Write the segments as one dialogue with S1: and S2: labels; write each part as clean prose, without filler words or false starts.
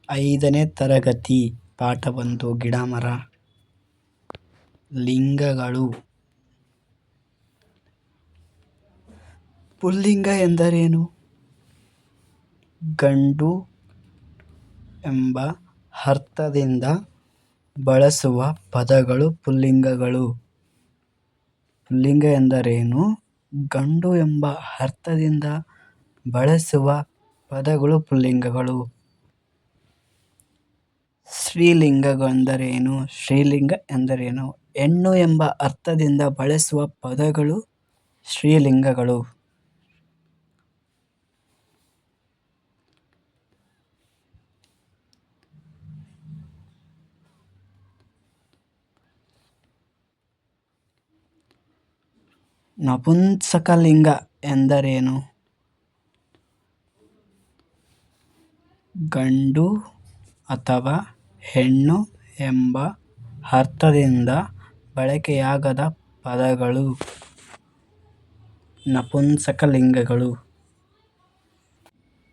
S1: 5ನೇ ತರಗತಿ ಪಾಠ 1 ಗಿಡಮರ. ಲಿಂಗಗಳು. ಪುಲ್ಲಿಂಗ ಎಂದರೇನು? ಗಂಡು ಎಂಬ ಅರ್ಥದಿಂದ ಬಳಸುವ ಪದಗಳು ಪುಲ್ಲಿಂಗಗಳು. ಪುಲ್ಲಿಂಗ ಎಂದರೇನು? ಗಂಡು ಎಂಬ ಅರ್ಥದಿಂದ ಬಳಸುವ ಪದಗಳು ಪುಲ್ಲಿಂಗಗಳು. ಸ್ತ್ರೀಲಿಂಗವೆಂದರೇನು? ಸ್ತ್ರೀಲಿಂಗ ಎಂದರೇನು? ಹೆಣ್ಣು ಎಂಬ ಅರ್ಥದಿಂದ ಬಳಸುವ ಪದಗಳು ಸ್ತ್ರೀಲಿಂಗಗಳು. ನಪುಂಸಕಲಿಂಗ ಎಂದರೇನು? ಗಂಡು ಅಥವಾ ಹೆಣ್ಣು ಎಂಬ ಅರ್ಥದಿಂದ ಬಳಕೆಯಾಗದ ಪದಗಳು ನಪುಂಸಕಲಿಂಗಗಳು.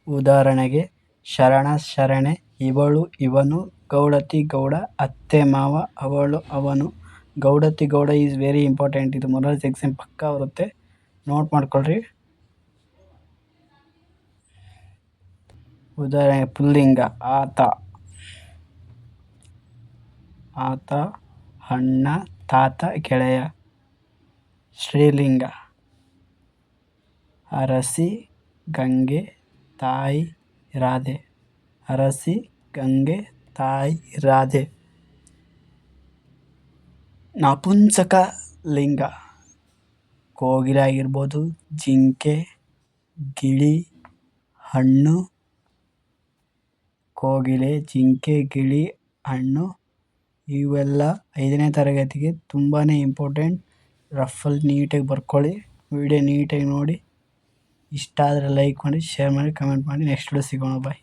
S1: ಉದಾಹರಣೆಗೆ ಶರಣ ಶರಣೆ, ಇವಳು ಇವನು, ಗೌಡತಿ ಗೌಡ, ಅತ್ತೆ ಮಾವ, ಅವಳು ಅವನು. ಗೌಡತಿ ಗೌಡ ಈಸ್ ವೆರಿ ಇಂಪಾರ್ಟೆಂಟ್. ಇದು ಮೊರಾರ್ಜಿ ಎಕ್ಸಾಮ್ ಪಕ್ಕಾ ಬರುತ್ತೆ, ನೋಟ್ ಮಾಡ್ಕೊಳ್ರಿ. ಉದಾಹರಣೆ ಪುಲ್ಲಿಂಗ ಆತ, ಆತ, ಅಣ್ಣ, ತಾತ, ಗೆಳೆಯ. ಸ್ತ್ರೀಲಿಂಗ ಅರಸಿ, ಗಂಗೆ, ತಾಯಿ, ರಾಧೆ. ಅರಸಿ, ಗಂಗೆ, ತಾಯಿ, ರಾಧೆ. ನಪುಂಸಕಲಿಂಗ ಕೋಗಿಲೆ ಆಗಿರ್ಬೋದು, ಜಿಂಕೆ, ಗಿಳಿ, ಹಣ್ಣು. ಕೋಗಿಲೆ, ಜಿಂಕೆ, ಗಿಳಿ, ಹಣ್ಣು ಇವೆಲ್ಲ 5ನೇ ತರಗತಿಗೆ ತುಂಬಾ ಇಂಪಾರ್ಟೆಂಟ್. ರಫಲ್ಲಿ ನೀಟಾಗಿ ಬರ್ಕೊಳ್ಳಿ. ವಿಡಿಯೋ ನೀಟಾಗಿ ನೋಡಿ. ಇಷ್ಟ ಆದರೆ ಲೈಕ್ ಮಾಡಿ, ಶೇರ್ ಮಾಡಿ, ಕಮೆಂಟ್ ಮಾಡಿ. ನೆಕ್ಸ್ಟ್ ವಿಡಿಯೋ ಸಿಗೋಣ. ಬಾಯ್.